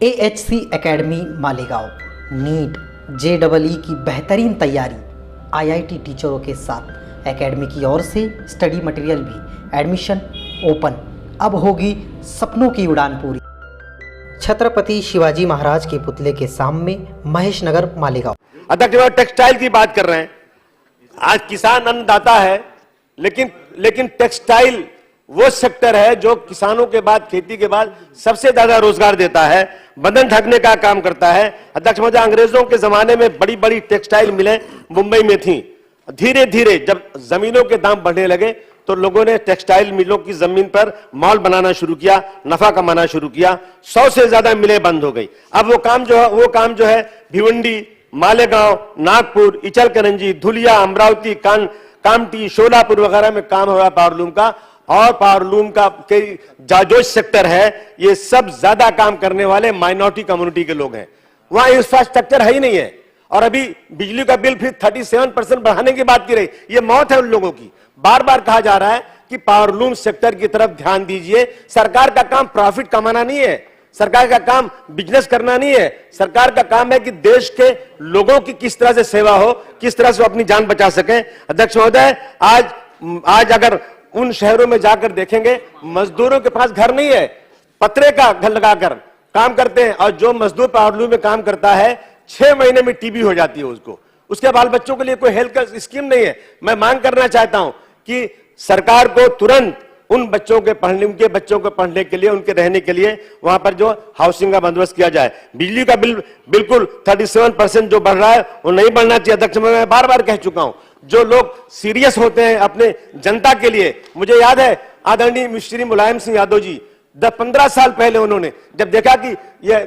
AHC academy Malegaon NEET JEE की बेहतरीन तैयारी IIT टीचरों के साथ एकेडमी की ओर से स्टडी मटेरियल भी एडमिशन ओपन। अब होगी सपनों की उड़ान पूरी। छत्रपति शिवाजी महाराज के पुतले के सामने महेश नगर मालेगांव। अध्यक्ष, टेक्सटाइल की बात कर रहे हैं। आज किसान अन्नदाता है, लेकिन टेक्सटाइल वो सेक्टर है जो किसानों के बाद, खेती के बाद सबसे ज्यादा रोजगार देता है, बंधन ढकने का काम करता है। अध्यक्ष महोदय, अंग्रेजों के जमाने में बड़ी बड़ी टेक्सटाइल मिलें मुंबई में थी। धीरे धीरे जब जमीनों के दाम बढ़ने लगे तो लोगों ने टेक्सटाइल मिलों की जमीन पर मॉल बनाना शुरू किया, नफा कमाना शुरू किया। 100 से ज्यादा मिलें बंद हो गई। अब वो काम जो है भिवंडी, मालेगांव, नागपुर, इचलकरंजी, धुलिया, अमरावती, कामठी, शोलापुर वगैरह में काम हो रहा है पावरलूम का। और पावरलूम का जो सेक्टर है, ये सब ज्यादा काम करने वाले माइनॉरिटी कम्युनिटी के लोग हैं। वहां इंफ्रास्ट्रक्चर है ही नहीं है। और अभी बिजली का बिल फिर 37% बढ़ाने की बात की रही, ये मौत है उन लोगों की। बार बार कहा जा रहा है कि पावरलूम सेक्टर की तरफ ध्यान दीजिए। सरकार का काम प्रॉफिट कमाना नहीं है, सरकार का काम बिजनेस करना नहीं है। सरकार का काम है कि देश के लोगों की किस तरह से सेवा हो, किस तरह से वो अपनी जान बचा सकें। अध्यक्ष महोदय, आज अगर उन शहरों में जाकर देखेंगे, मजदूरों के पास घर नहीं है, पतरे का घर लगाकर काम करते हैं। और जो मजदूर पावरलूम में काम करता है, 6 महीने में टीबी हो जाती है उसको, उसके बाल बच्चों के लिए कोई हेल्थ स्कीम नहीं है। मैं मांग करना चाहता हूं कि सरकार को तुरंत उन बच्चों के पढ़ने, उनके बच्चों को पढ़ने के लिए, उनके रहने के लिए वहां पर जो हाउसिंग का बंदोबस्त किया जाए। बिजली का बिल बिल्कुल 37% जो बढ़ रहा है वो नहीं बढ़ना चाहिए। अध्यक्ष, मैं बार बार कह चुका हूं, जो लोग सीरियस होते हैं अपने जनता के लिए, मुझे याद है आदरणीय श्री मुलायम सिंह यादव जी 10-15 साल पहले उन्होंने जब देखा कि ये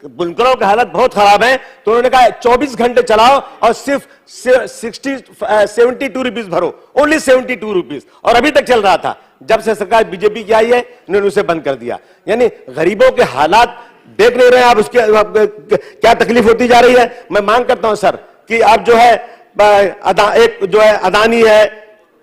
बुनकरों की हालत बहुत खराब है, तो उन्होंने कहा 24 घंटे चलाओ और सिर्फ 72 रुपीज भरो, ओनली 72 रुपीज। और अभी तक चल रहा था। जब से सरकार बीजेपी की आई है, इन्होंने उसे बंद कर दिया। यानी गरीबों के हालात देख नहीं रहे आप, उसके क्या तकलीफ होती जा रही है। मैं मांग करता हूं सर कि आप जो है अदानी है,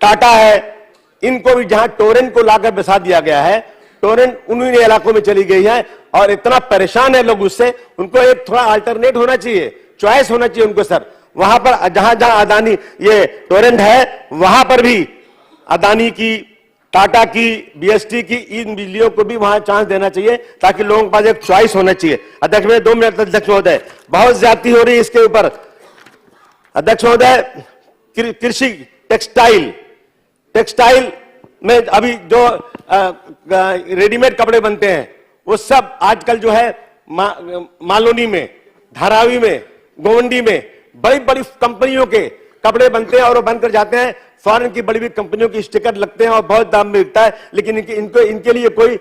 टाटा है, इनको भी जहां टोरेंट को लाकर बसा दिया गया है, टोरेंट उन्हीं इलाकों में चली गई है और इतना परेशान है लोग उससे, उनको एक थोड़ा अल्टरनेट होना चाहिए, चॉइस होना चाहिए उनको सर। वहां पर जहां अदानी ये टोरेंट है, वहां पर भी अदानी की, टाटा की, BST की इन बिजलियों को भी वहां चांस देना चाहिए, ताकि लोगों के पास एक चॉइस होना चाहिए। अध्यक्ष, में 2 मिनट अध्यक्ष महोदय, बहुत ज्यादती हो रही है इसके ऊपर। अध्यक्ष महोदय, कृषि टेक्सटाइल में अभी जो रेडीमेड कपड़े बनते हैं, वो सब आजकल जो है मालोनी में, धारावी में, गोवंडी में बड़ी बड़ी कंपनियों के कपड़े बनते हैं और वो बनकर जाते हैं। फॉरेन की बड़ी बड़ी कंपनियों की स्टिकर लगते हैं और बहुत दाम में बिकता है, लेकिन इनके लिए कोई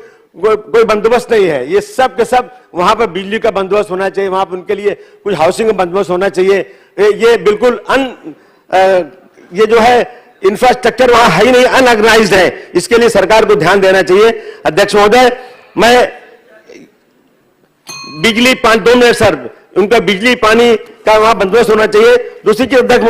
बंदोबस्त नहीं है। ये सब के सब वहां पर बिजली का बंदोबस्त होना चाहिए, वहां पर उनके लिए कुछ हाउसिंग का बंदोबस्त होना चाहिए। ये बिल्कुल ये जो है इंफ्रास्ट्रक्चर वहां है ही नहीं, अनऑर्गेनाइज्ड है। इसके लिए सरकार को ध्यान देना चाहिए। अध्यक्ष महोदय, मैं बिजली 2 मिनट सर, उनका बिजली पानी का वहां बंदोबस्त होना चाहिए। दूसरी चीज अध्यक्ष